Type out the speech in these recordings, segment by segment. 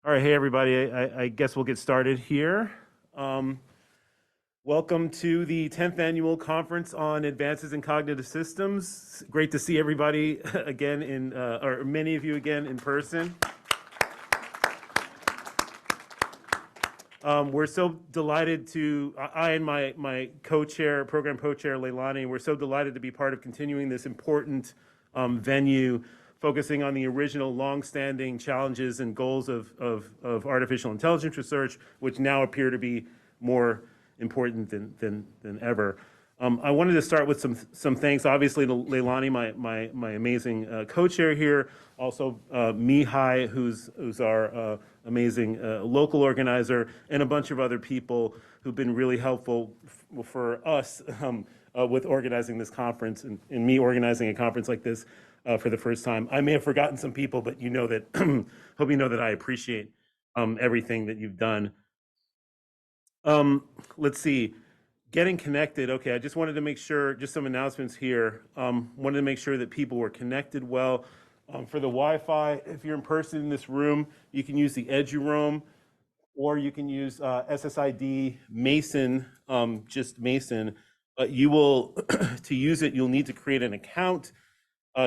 All right, hey everybody. I guess we'll get started here. Um, Welcome to the 10th Annual Conference on Advances in Cognitive Systems. Great to see everybody again or many of you again in person. We're so delighted I and my co-chair, program co-chair, Leilani, we're so delighted to be part of continuing this important venue focusing on the original long-standing challenges and goals of artificial intelligence research, which now appear to be more important than ever. I wanted to start with some thanks, obviously, to Leilani, my amazing co-chair here, also Mihai, who's our amazing local organizer, and a bunch of other people who've been really helpful for us with organizing this conference and me organizing a conference like this for the first time. I may have forgotten some people, but you know that, hope you know that I appreciate everything that you've done. Let's see, getting connected. Okay, I just wanted to make sure, just some announcements here. Wanted to make sure that people were connected well. For the Wi-Fi, if you're in person in this room, you can use the EduRoam, or you can use SSID Mason, just Mason. You will, to use it, you'll need to create an account.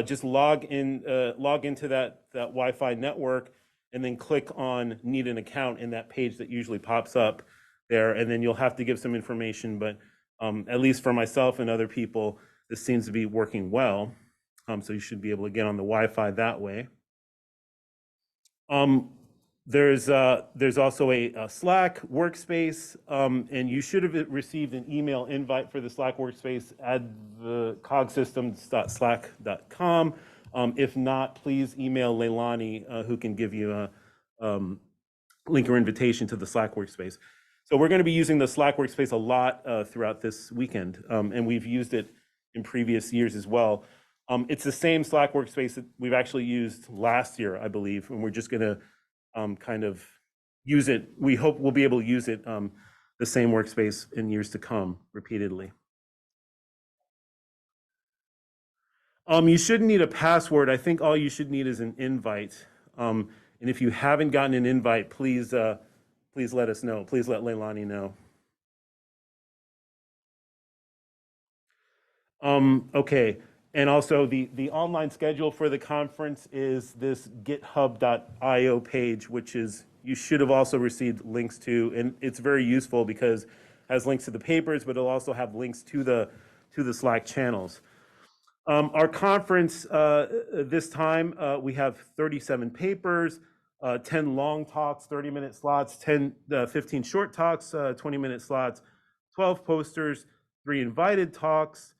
Just log into that Wi-Fi network, and then click on Need an Account in that page that usually pops up there, and then you'll have to give some information, but at least for myself and other people, this seems to be working well. So you should be able to get on the Wi-Fi that way. There's also a Slack workspace, and you should have received an email invite for the Slack workspace at the cogsystems.slack.com. If not, please email Leilani, who can give you a link or invitation to the Slack workspace. So we're going to be using the Slack workspace a lot throughout this weekend, and we've used it in previous years as well. It's the same Slack workspace that we've actually used last year, I believe, and we're just going to kind of use it. We hope we'll be able to use it, the same workspace in years to come, repeatedly. You shouldn't need a password. I think all you should need is an invite. And if you haven't gotten an invite, please let us know. Please let Leilani know. Okay, and also the online schedule for the conference is this github.io page, which you should have also received links to, and it's very useful because it has links to the papers, but it'll also have links to the Slack channels. Our conference this time, we have 37 papers, 10 long talks, 30-minute slots, 15 short talks, 20-minute slots, 12 posters, 3 invited talks,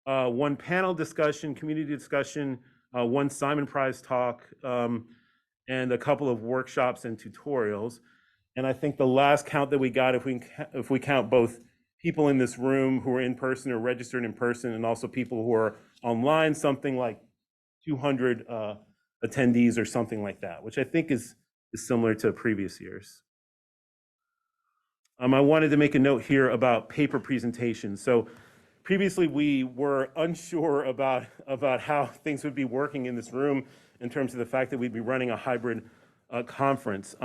1 panel discussion, community discussion, 1 Simon Prize talk, and a couple of workshops and tutorials. And I think the last count that we got, if we count both people in this room who are in person or registered in person, and also people who are online, something like 200 attendees or something like that, which I think is similar to previous years. I wanted to make a note here about paper presentations. So previously we were unsure about how things would be working in this room in terms of the fact that we'd be running a hybrid conference.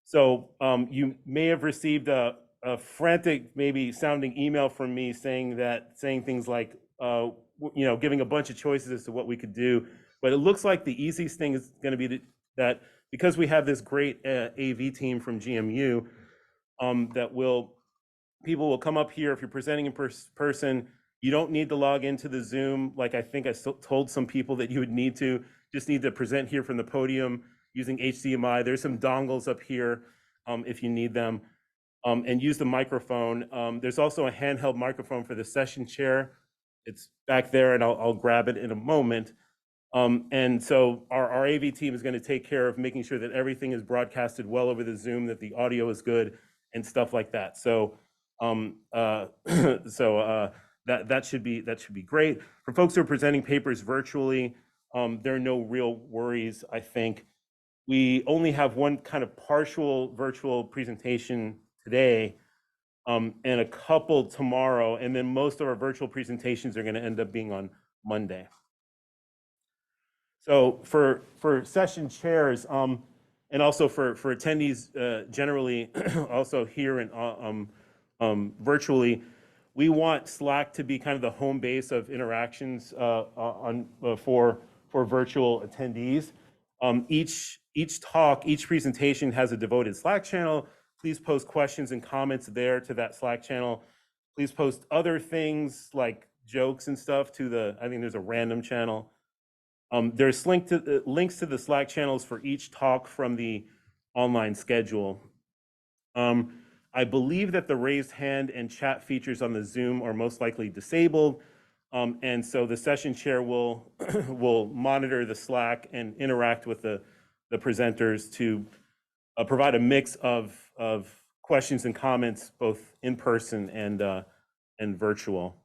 So you may have received a frantic, maybe sounding email from me saying things like, giving a bunch of choices as to what we could do. But it looks like the easiest thing is going to be that because we have this great AV team from GMU, people will come up here. If you're presenting in person, you don't need to log into the Zoom like I think I told some people that you would need to. Just need to present here from the podium using HDMI. There's some dongles up here if you need them, and use the microphone. There's also a handheld microphone for the session chair. It's back there, and I'll grab it in a moment. And so our AV team is going to take care of making sure that everything is broadcasted well over the Zoom, that the audio is good, and stuff like that. So that should be great. For folks who are presenting papers virtually, there are no real worries, I think. We only have one kind of partial virtual presentation today, and a couple tomorrow, and then most of our virtual presentations are going to end up being on Monday. So for session chairs, And also for attendees generally, also here and virtually, we want Slack to be kind of the home base of interactions for virtual attendees. Each talk, each presentation has a devoted Slack channel. Please post questions and comments there to that Slack channel. Please post other things like jokes and stuff to I think there's a random channel. There's links to the Slack channels for each talk from the online schedule. I believe that the raised hand and chat features on the Zoom are most likely disabled. And so the session chair will monitor the Slack and interact with the presenters to provide a mix of questions and comments, both in person and virtual.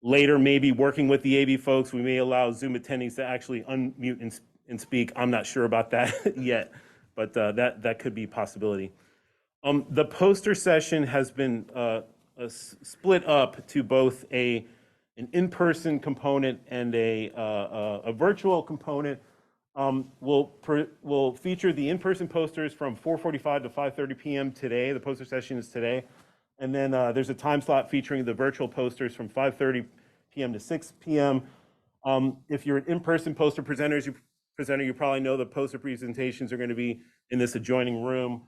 Later, maybe working with the AV folks, we may allow Zoom attendees to actually unmute and speak. I'm not sure about that yet, but that could be a possibility. The poster session has been split up to both an in-person component and a virtual component. We'll feature the in-person posters from 4:45 to 5:30 p.m. today. The poster session is today. And then there's a time slot featuring the virtual posters from 5:30 p.m. to 6 p.m. If you're an in-person poster presenter, you probably know the poster presentations are going to be in this adjoining room.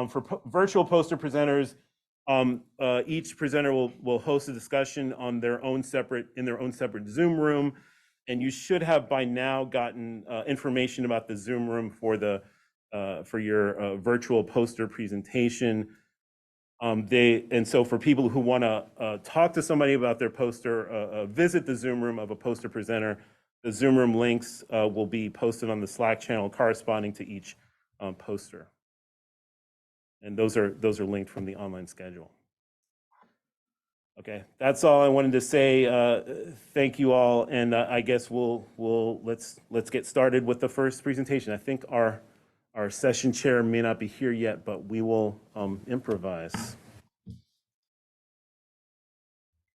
For virtual poster presenters, each presenter will host a discussion on in their own separate Zoom room, and you should have by now gotten information about the Zoom room for your virtual poster presentation. And so for people who want to talk to somebody about their poster, visit the Zoom room of a poster presenter. The Zoom room links will be posted on the Slack channel corresponding to each poster. And those are linked from the online schedule. Okay, that's all I wanted to say. Thank you all, and I guess let's get started with the first presentation. I think our session chair may not be here yet, but we will improvise.